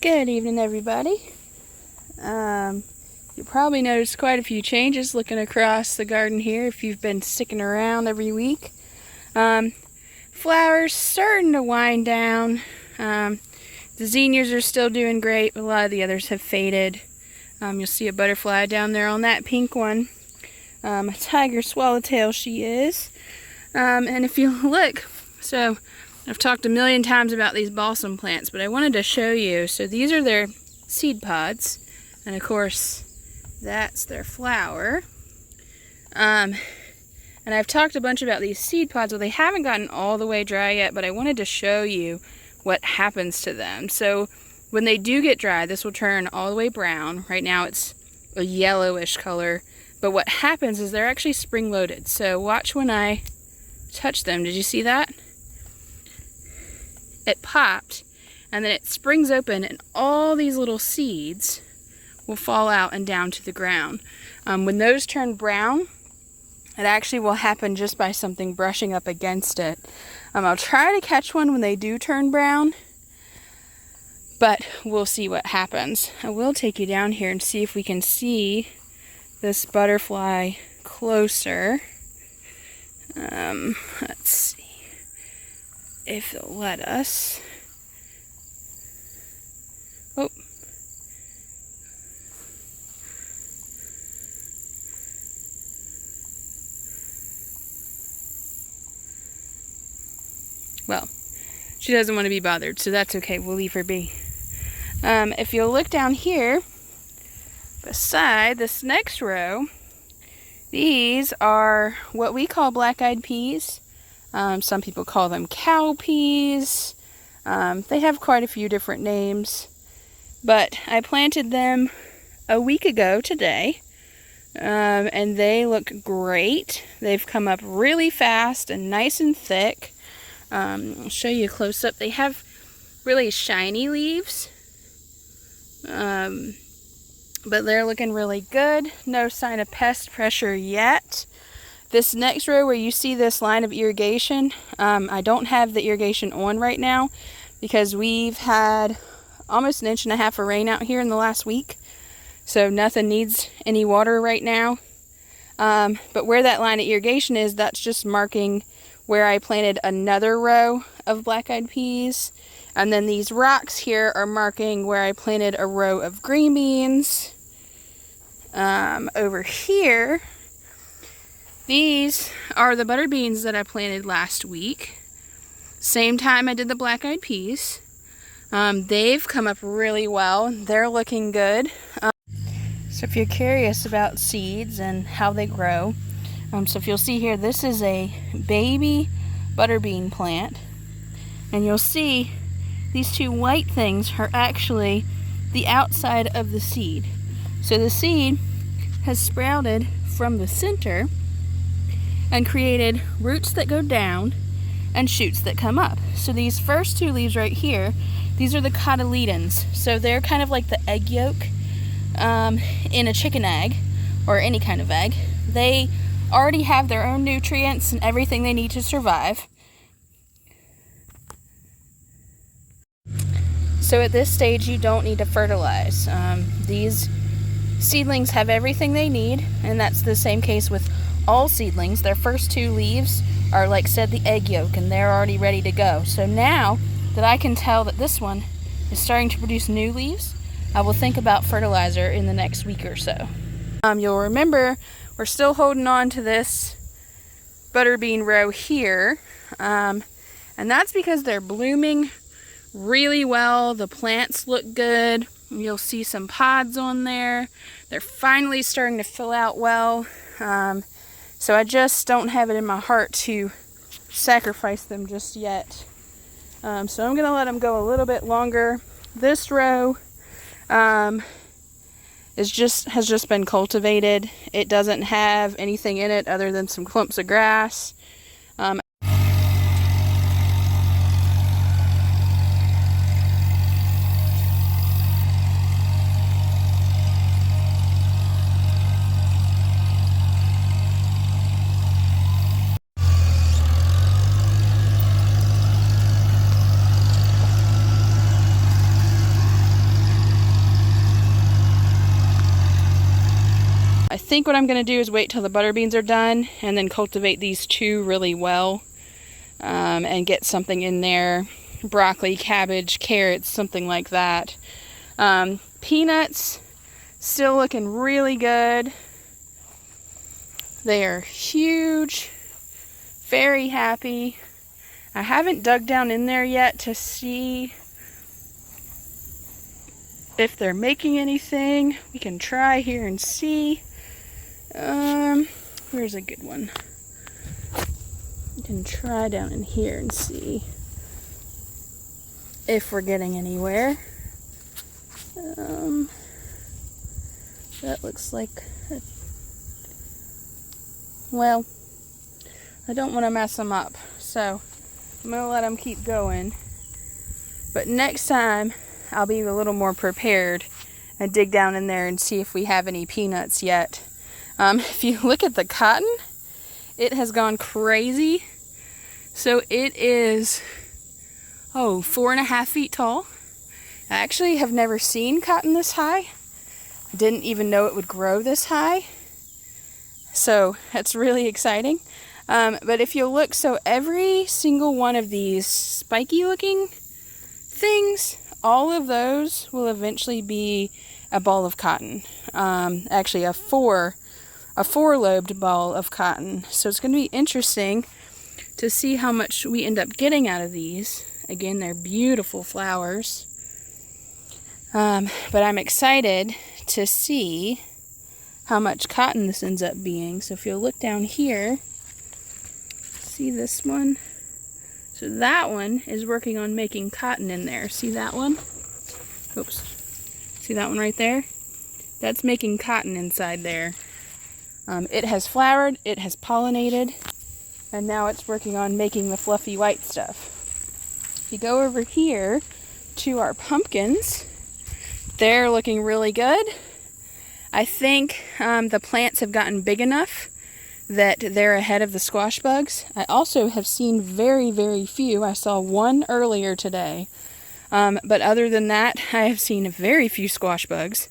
Good evening, everybody. You probably noticed quite a few changes looking across the garden here if you've been sticking around every week. Flowers starting to wind down. The zinnias are still doing great, but a lot of the others have faded. You'll see a butterfly down there on that pink one. A tiger swallowtail she is. And if you look, so I've talked a million times about these balsam plants, but I wanted to show you. So these are their seed pods, and of course that's their flower. And I've talked a bunch about these seed pods. Well, they haven't gotten all the way dry yet, but I wanted to show you what happens to them. So when they do get dry, this will turn all the way brown. Right now it's a yellowish color, but what happens is they're actually spring-loaded. So watch when I touch them. Did you see that? It popped, and then it springs open, and all these little seeds will fall out and down to the ground. When those turn brown, it actually will happen just by something brushing up against it. I'll try to catch one when they do turn brown, but we'll see what happens. I will take you down here and see if we can see this butterfly closer. Let's see if they'll let us. Oh. Well, she doesn't want to be bothered, so that's okay. We'll leave her be. If you'll look down here, beside this next row, these are what we call black-eyed peas. Some people call them cow peas. They have quite a few different names. But I planted them a week ago today. And they look great. They've come up really fast and nice and thick. I'll show you a close-up. They have really shiny leaves. But they're looking really good. No sign of pest pressure yet. This next row where you see this line of irrigation, I don't have the irrigation on right now because we've had almost 1.5 inches of rain out here in the last week. So nothing needs any water right now. But where that line of irrigation is, that's just marking where I planted another row of black-eyed peas. And then these rocks here are marking where I planted a row of green beans. Over here, these are the butter beans that I planted last week. Same time I did the black-eyed peas. They've come up really well. They're looking good. So if you're curious about seeds and how they grow, so if you'll see here, this is a baby butterbean plant. And you'll see these two white things are actually the outside of the seed. So the seed has sprouted from the center and created roots that go down and shoots that come up. So these first two leaves right here, these are the cotyledons. So they're kind of like the egg yolk in a chicken egg or any kind of egg. They already have their own nutrients and everything they need to survive. So at this stage, you don't need to fertilize. These seedlings have everything they need, and that's the same case with all seedlings. Their first two leaves are, like said, the egg yolk, and they're already ready to go. So now that I can tell that this one is starting to produce new leaves, I will think about fertilizer in the next week or so. You'll remember we're still holding on to this butterbean row here, and that's because they're blooming really well. The plants look good. You'll see some pods on there. They're finally starting to fill out well. So I just don't have it in my heart to sacrifice them just yet. So I'm going to let them go a little bit longer. This row has just been cultivated. It doesn't have anything in it other than some clumps of grass. think what I'm going to do is wait till the butter beans are done and then cultivate these two really well, and get something in there. Broccoli, cabbage, carrots, something like that. Peanuts, still looking really good. They are huge. Very happy. I haven't dug down in there yet to see if they're making anything. We can try here and see. Where's a good one? We can try down in here and see if we're getting anywhere. That looks like well, I don't want to mess them up, so I'm going to let them keep going. But next time, I'll be a little more prepared and dig down in there and see if we have any peanuts yet. If you look at the cotton, it has gone crazy. So it is, 4.5 feet tall. I actually have never seen cotton this high. I didn't even know it would grow this high. So that's really exciting. But if you look, so every single one of these spiky looking things, all of those will eventually be a ball of cotton. Actually a four-lobed ball of cotton. So it's going to be interesting to see how much we end up getting out of these. Again, they're beautiful flowers. But I'm excited to see how much cotton this ends up being. So if you'll look down here, see this one? So that one is working on making cotton in there. See that one? Oops. See that one right there? That's making cotton inside there. It has flowered, it has pollinated, and now it's working on making the fluffy white stuff. If you go over here to our pumpkins, they're looking really good. I think the plants have gotten big enough that they're ahead of the squash bugs. I also have seen very, very few. I saw one earlier today. But other than that, I have seen very few squash bugs.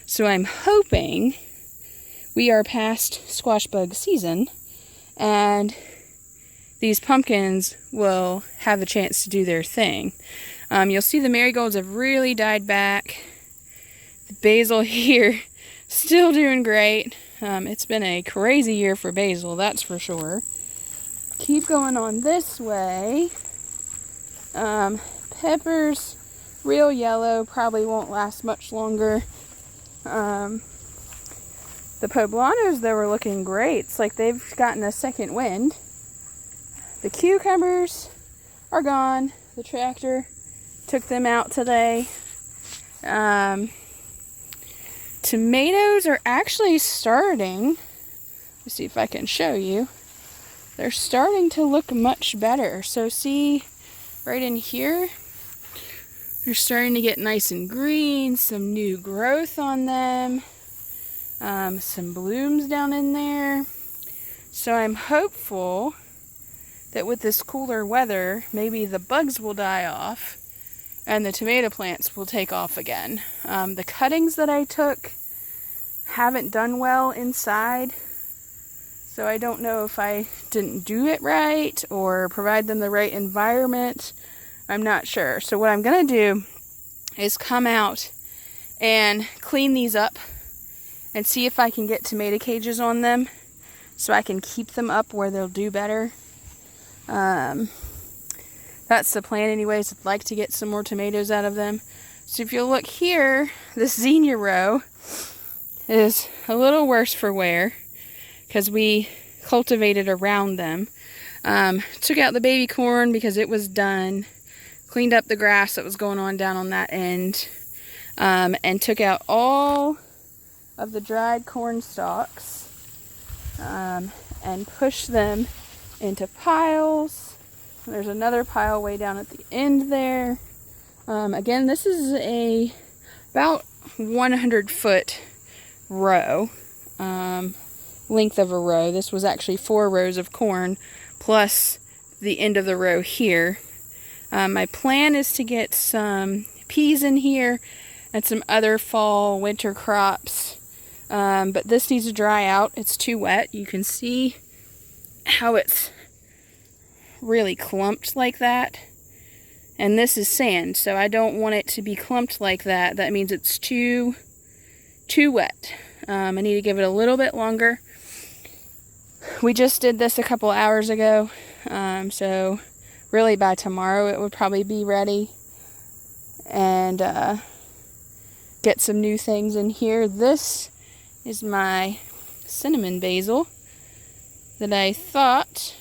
So I'm hoping we are past squash bug season and these pumpkins will have a chance to do their thing. You'll see the marigolds have really died back. The basil here, still doing great. It's been a crazy year for basil, that's for sure. Keep going on this way. Peppers, real yellow, probably won't last much longer. The poblanos, they were looking great. It's like they've gotten a second wind. The cucumbers are gone. The tractor took them out today. Tomatoes are actually starting. Let's see if I can show you. They're starting to look much better. So see right in here, they're starting to get nice and green, some new growth on them, some blooms down in there. So I'm hopeful that with this cooler weather, maybe the bugs will die off and the tomato plants will take off again. The cuttings that I took haven't done well inside, so I don't know if I didn't do it right or provide them the right environment. I'm not sure. So what I'm going to do is come out and clean these up and see if I can get tomato cages on them so I can keep them up where they'll do better. That's the plan anyways. I'd like to get some more tomatoes out of them. So if you look here, this zinnia row is a little worse for wear because we cultivated around them. Took out the baby corn because it was done. Cleaned up the grass that was going on down on that end. And took out all of the dried corn stalks and pushed them into piles. There's another pile way down at the end there. Again, this is about 100-foot row, length of a row. This was actually 4 rows of corn plus the end of the row here. My plan is to get some peas in here and some other fall winter crops. But this needs to dry out. It's too wet. You can see how it's really clumped like that. And this is sand, so I don't want it to be clumped like that. That means it's too wet. I need to give it a little bit longer. We just did this a couple hours ago, so really by tomorrow it would probably be ready. And get some new things in here. This is my cinnamon basil that I thought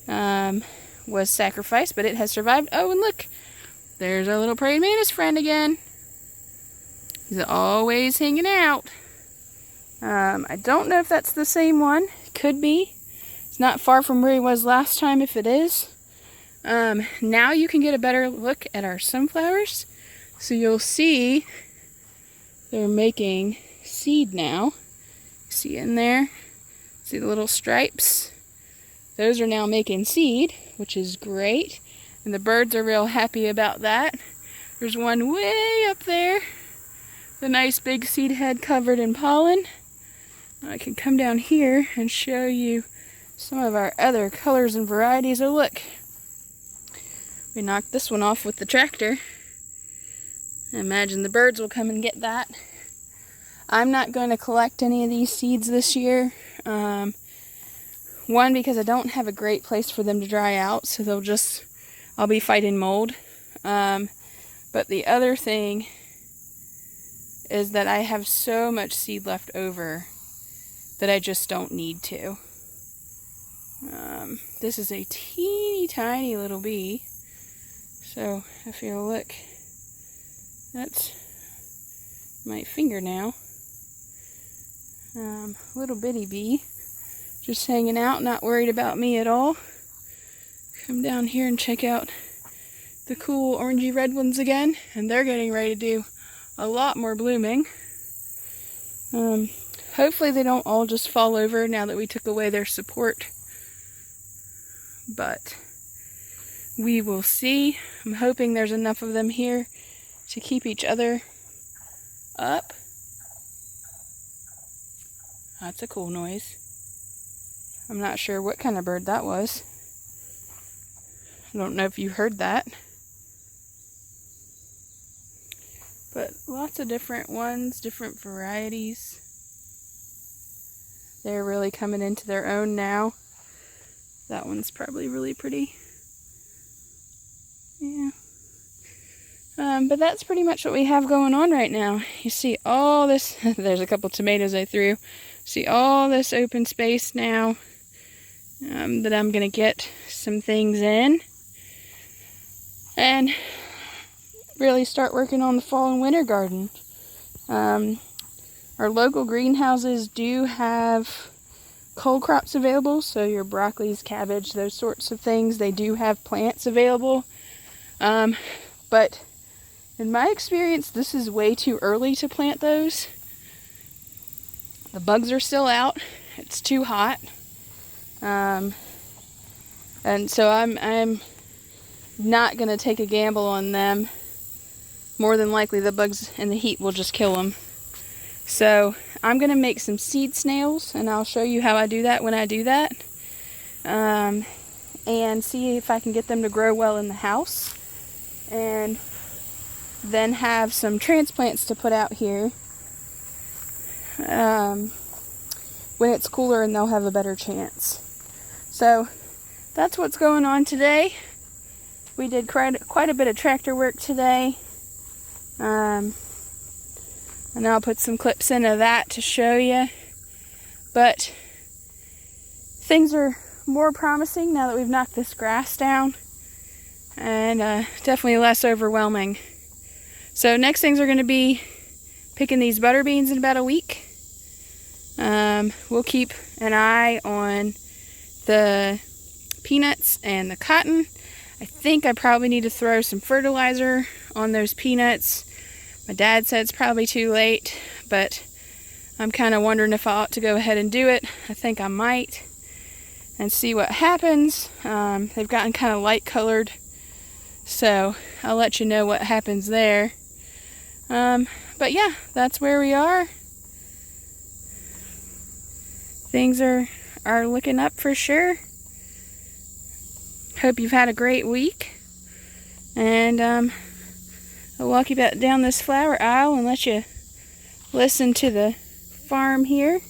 was sacrificed, but it has survived. Oh, and look, there's our little praying mantis friend again. He's always hanging out. I don't know if that's the same one. Could be. It's not far from where he was last time if it is. Now you can get a better look at our sunflowers. So you'll see they're making seed now. See in there? See the little stripes? Those are now making seed, which is great. And the birds are real happy about that. There's one way up there. The nice big seed head covered in pollen. I can come down here and show you some of our other colors and varieties. Oh, look. We knocked this one off with the tractor. I imagine the birds will come and get that. I'm not going to collect any of these seeds this year. One, because I don't have a great place for them to dry out, so I'll be fighting mold. But the other thing is that I have so much seed left over that I just don't need to. This is a teeny tiny little bee. So if you look, that's my fingernail. Little bitty bee, just hanging out, not worried about me at all. Come down here and check out the cool orangey red ones again, and they're getting ready to do a lot more blooming. Hopefully they don't all just fall over now that we took away their support, but we will see. I'm hoping there's enough of them here to keep each other up. That's a cool noise. I'm not sure what kind of bird that was. I don't know if you heard that. But lots of different ones, different varieties. They're really coming into their own now. That one's probably really pretty. Yeah. But that's pretty much what we have going on right now. You see all this, there's a couple tomatoes I threw. See all this open space now that I'm going to get some things in. And really start working on the fall and winter garden. Our local greenhouses do have cold crops available, so your broccolis, cabbage, those sorts of things, they do have plants available. But in my experience, this is way too early to plant those. The bugs are still out. It's too hot. And so I'm not going to take a gamble on them. More than likely the bugs and the heat will just kill them. So I'm going to make some seed snails, and I'll show you how I do that when I do that. And see if I can get them to grow well in the house. And then have some transplants to put out here when it's cooler, and they'll have a better chance. So that's what's going on today. We did quite a bit of tractor work today. And I'll put some clips into that to show you. But things are more promising now that we've knocked this grass down. And definitely less overwhelming. So next things are going to be picking these butter beans in about a week. We'll keep an eye on the peanuts and the cotton. I think I probably need to throw some fertilizer on those peanuts. My dad said it's probably too late, but I'm kind of wondering if I ought to go ahead and do it. I think I might, and see what happens. They've gotten kind of light colored, so I'll let you know what happens there. But yeah, that's where we are. things are looking up for sure. Hope you've had a great week. And I'll walk you back down this flower aisle and let you listen to the farm here.